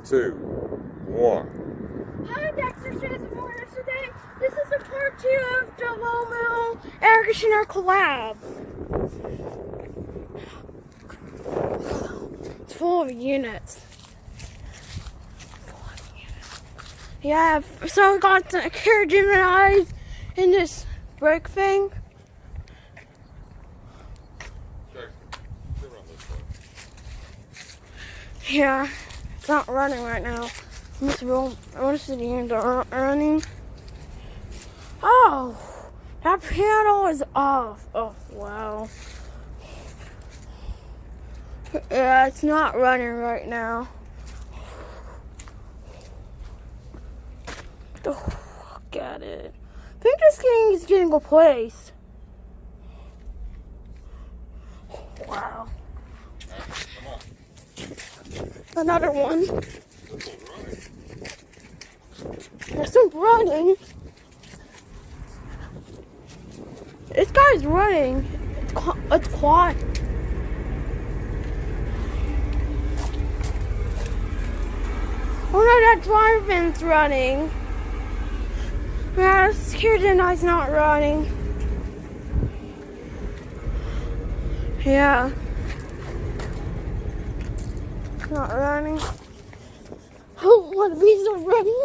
2, 1. Hi, Dexter Shays and Warriors. Today, this is a part 2 of the Lowe air conditioner collab. It's full of units. Yeah, so I got the carriage Geminis in this brake thing. Yeah, it's not running right now. I want to see the end running. Oh, that panel is off. Oh, wow. Yeah, it's not running right now. Oh, got it. I think this thing is getting replaced. Wow. Another one. There's some running. This guy's running. It's quiet. Oh no, that drive-in's running. Yeah, this security night's not running. Yeah. It's not running. Oh, what if he's not running?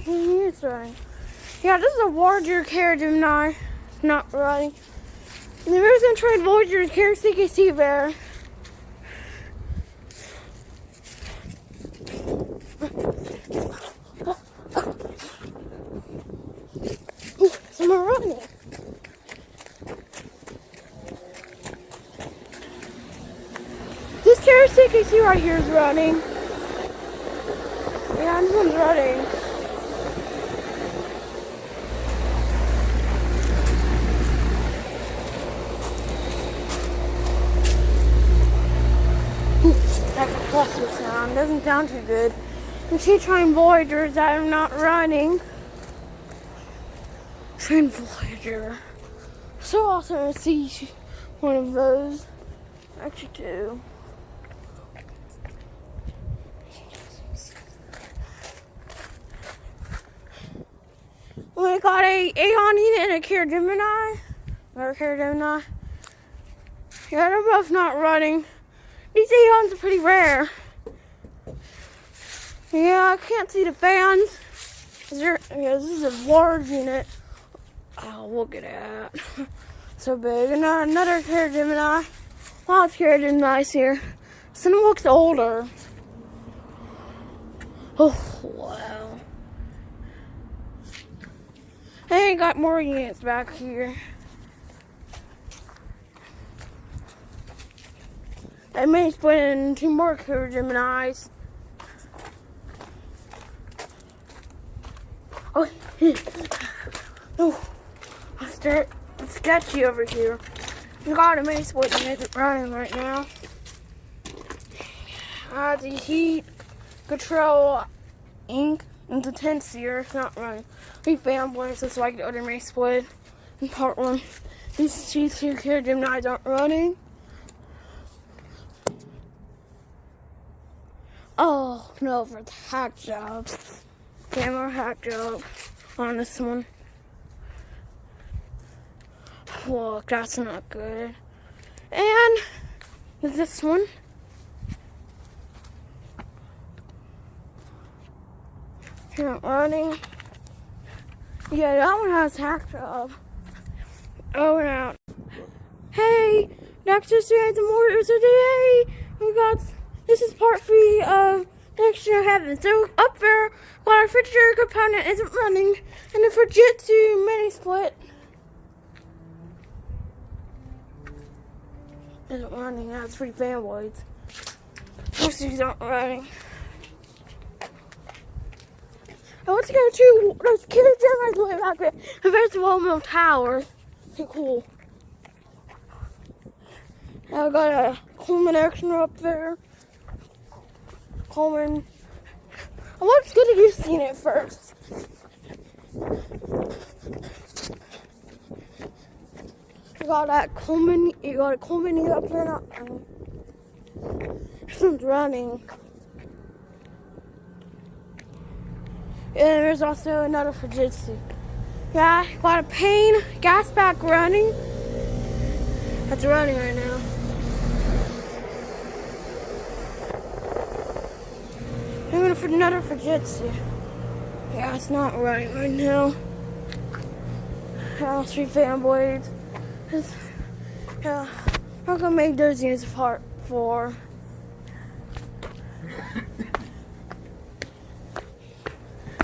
He is running. Yeah, this is a Voyager carriage Gemini. It's not running. And the American gonna try Voyager carriage CKC there. Someone running. This carriage CKC right here is running. Yeah, this one's running. That compressor sound doesn't sound too good. And she's trying Voyagers that are not running. Trying Voyager. So awesome to see one of those. Actually, two. We got a Aeon unit and a carriage Gemini. Another carriage Gemini. Yeah, they're both not running. These Aeons are pretty rare. Yeah, I can't see the fans. Yeah, this is a large unit. Oh, look at that. So big. And another carriage Gemini. Lots of carriage Geminis here. This one looks older. Oh, wow. Hey, got more units back here. I may split in 2 more carriage Geminis. Oh, oh, it's sketchy over here. God, I may split units running right now. The heat control ink and the tents here. It's not running. We fanboys, just like the other May split in part 1. These 2 carriage Geminis aren't running. Oh no, for the hack job. Camera hack job on this one. Look, that's not good. And this one. Not running. Yeah, that one has hack job. Oh, and out. Hey, Dexter Shays and Warriors. So today we got. This is part 3 of Dexter Heaven. So up there, while our refrigerator component isn't running, and the Fujitsu mini split isn't running. That's 3 fanboys. Most of these aren't running. I want to go to those carriage Geminis way back there. And there's the Lowe Tower. Okay, cool. I've got a Coleman action up there. Coleman. I want to go to this unit first. You got that Coleman. You got a Coleman up there now. This one's running. And there's also another Fujitsu. Yeah, got a Pain gas pack running. That's running right now. I'm gonna for another Fujitsu. Yeah, it's not running right now. 3 fan blades. Yeah, I'm gonna make those units part 4.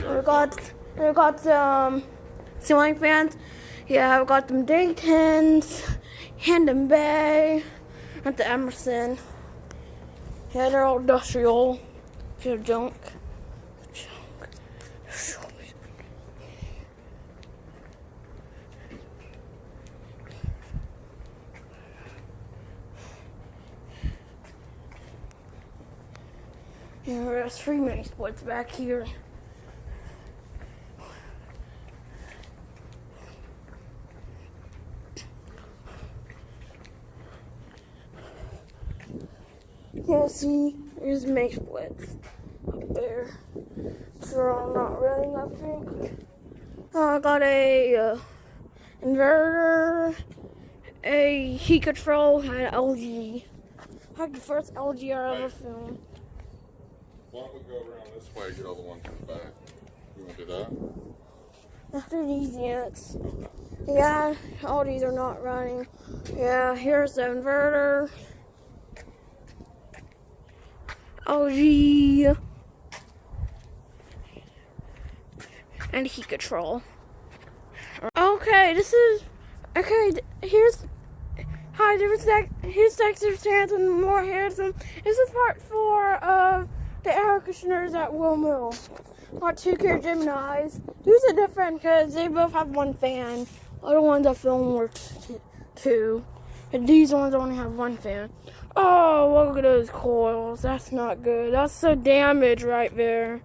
We got ceiling fans. Yeah, we got them Dayton's, Hendon Bay, at the Emerson. Yeah, they're all industrial. They're junk. Yeah, there's 3 mini splits back here. Yeah, see, there's mini splits up there. They're all not running, I think. I got a inverter, a heat control, and an LG. Like the first LG I ever filmed. Why don't we go around this way and get all the ones in the back? You want to do that? After these units. Yeah, all these are not running. Yeah, here's the inverter. LG. And heat control. Okay, here's Dexter Stanton, more Harrison. This is part 4 of the air conditioners at Will Mill. Got 2 Care Geminis. These are different because they both have 1 fan. Other ones I filmed were 2. And these ones only have 1 fan. Oh, look at those coils. That's not good. That's so damaged right there.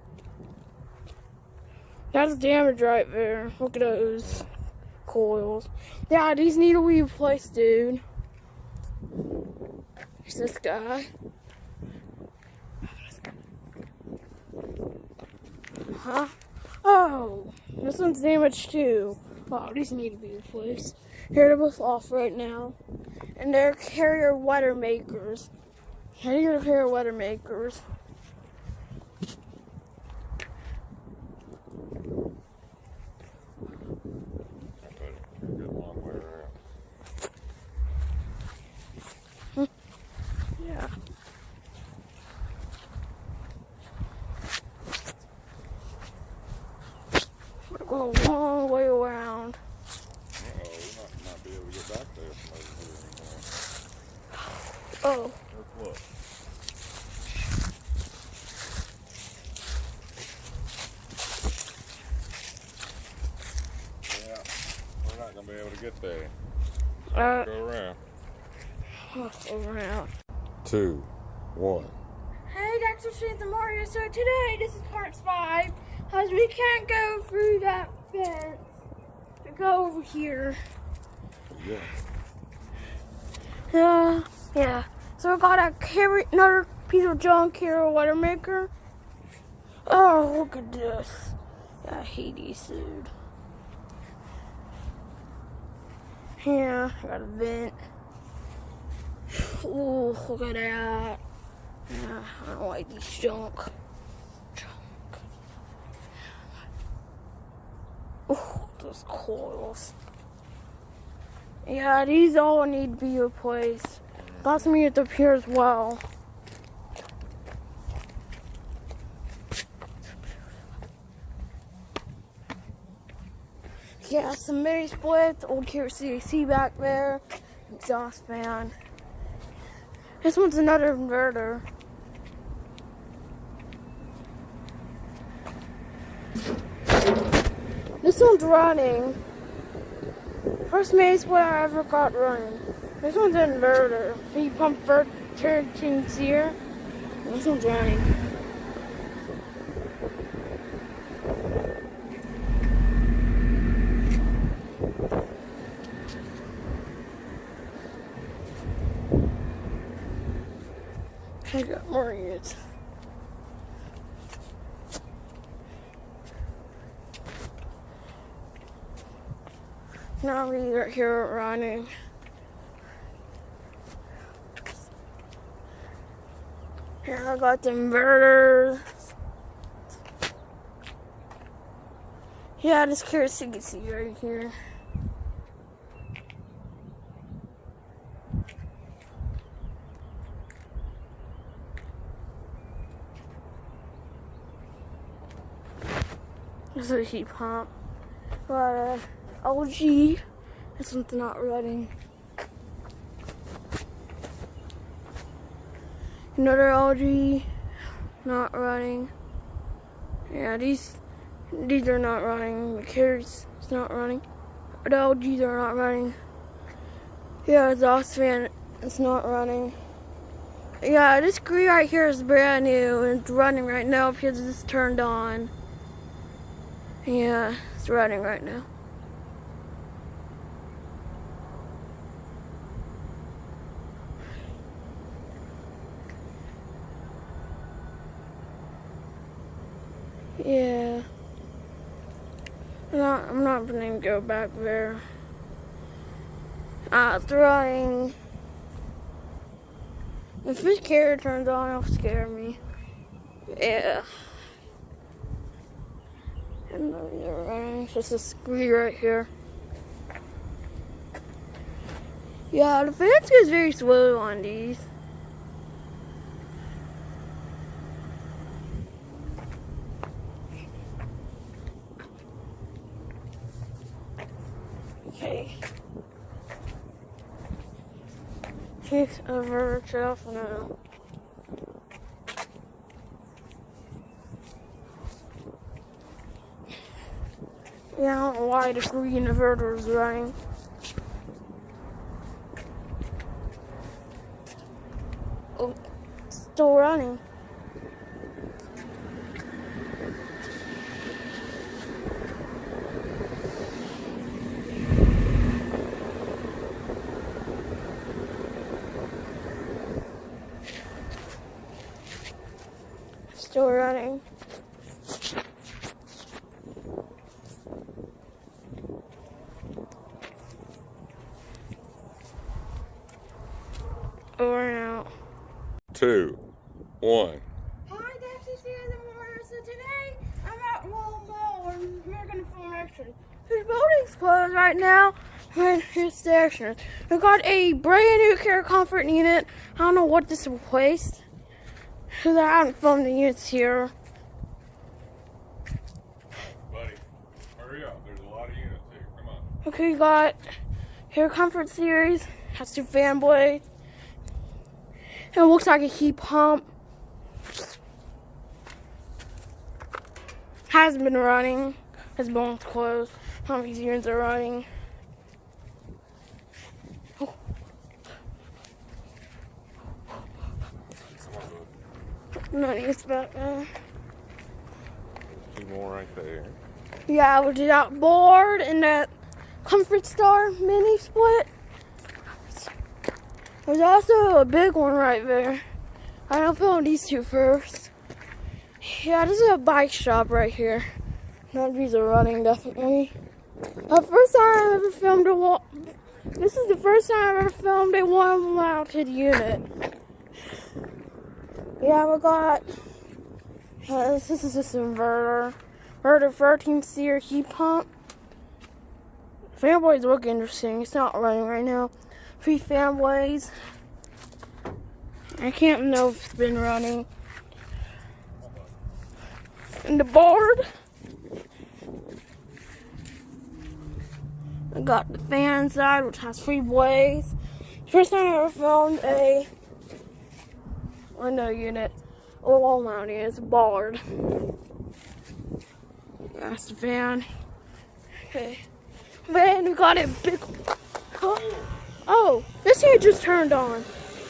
That's damage right there. Look at those coils. Yeah, these need to be replaced, dude. There's this guy. Huh? Oh, this one's damaged too. Oh, these need to be replaced. Here, they're both off right now. And they're carrier weather makers. Carrier weather makers. Yeah. We're going a long way around. Uh-oh, we might not be able to get back there from over here anymore. Oh. Let's look. Yeah, we're not going to be able to get there. Go around. Let's go around. 2, 1. Hey, Dexter Street the Mario. So today, this is part 5, because we can't go through that fence to go over here. Yeah. Yeah. So we got another piece of junk here, a water maker. Oh, look at this. I hate these, dude. Yeah, I got a vent. Ooh, look at that. Yeah, I don't like these junk. Ooh, those coils. Yeah, these all need to be replaced. Got some units up here as well. Yeah, some mini splits, old CAC back there, exhaust fan. This one's another inverter. This one's running. First mini split I ever got running. This one's an inverter. Heat pump turbines here. This one's running. 2, I got more units. Now we're here running. Here I got the inverters. Yeah, just curious you can see right here. This is a heat pump. But LG, that's something not running. Another LG, not running. Yeah, these are not running. The carrots, it's not running. The LGs are not running. Yeah, exhaust fan, it's not running. Yeah, this screen right here is brand new and it's running right now because it's turned on. Yeah, it's running right now. Yeah. I'm not gonna go back there. It's running. If this camera turns on, it'll scare me. Yeah. And they're running. It's just a screen right here. Yeah, the fence goes very slow on these. Okay. She's over herself now. Yeah, I don't know why the green inverter is running. Oh, it's still running. Still running. Over and out. 2, 1. Hi, this is the morning. So today I'm at Lowe and we're gonna film action. This building's closed right now. And here's the action. We got a brand new care comfort unit. I don't know what this replaced, because I haven't filmed the units here. Buddy, hurry up. There's a lot of units here. Come on. Okay, we got Care Comfort Series. Has 2 fan blades. And it looks like a heat pump. Hasn't been running. It's been closed. How many units are running? Oh. None is back there. 2 more right there. Yeah, we did that board and that Comfort Star mini split. There's also a big one right there. I'm gonna film these 2 first. Yeah, this is a bike shop right here. None of these are running, definitely. The first time I ever filmed this is the first time I ever filmed a wall-mounted unit. Yeah, we got, this is just an inverter. Inverter 13 series heat pump. Fan blades look interesting. It's not running right now. 3 fan blades. I can't know if it's been running. And the board. I got the fan inside, which has 3 blades. First time I ever filmed a window unit or wall mount unit. It's a board. That's the fan. Okay. Man, we got a big. Oh, this here just turned on.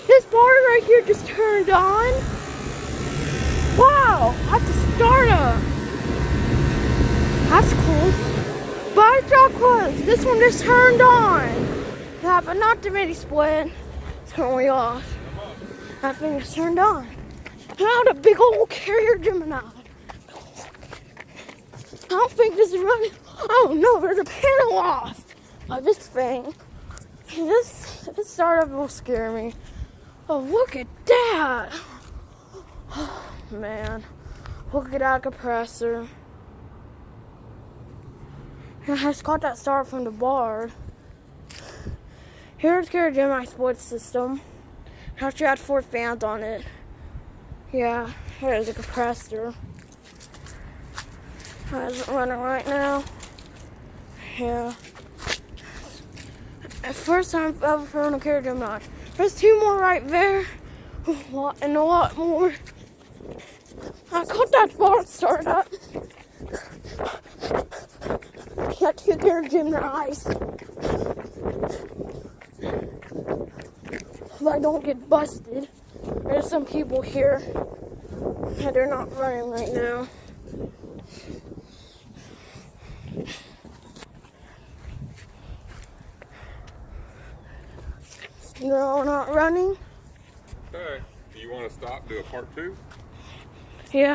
This board right here just turned on. Wow, I have to start up. That's cool. But it's all closed. This one just turned on. Yeah, but not the mini split. It's currently off. That thing just turned on. Found a big old carrier Gemini. I don't think this is running. Oh no, there's a panel off of this thing. This startup will scare me. Oh, look at that. Oh, man. Look at that compressor. I just got that start from the bar. Here's Carrier Gemini sports system. Actually had 4 fans on it. Yeah, there's a compressor. It's running right now. Yeah. First time I've ever found a Carrier Gemini. There's 2 more right there. And a lot more. I got that bar started up. Got 2 Carrier Geminis. If I don't get busted. There's some people here. And they're not running right now. No, not running. Okay. Do you want to stop and do a part 2? Yeah.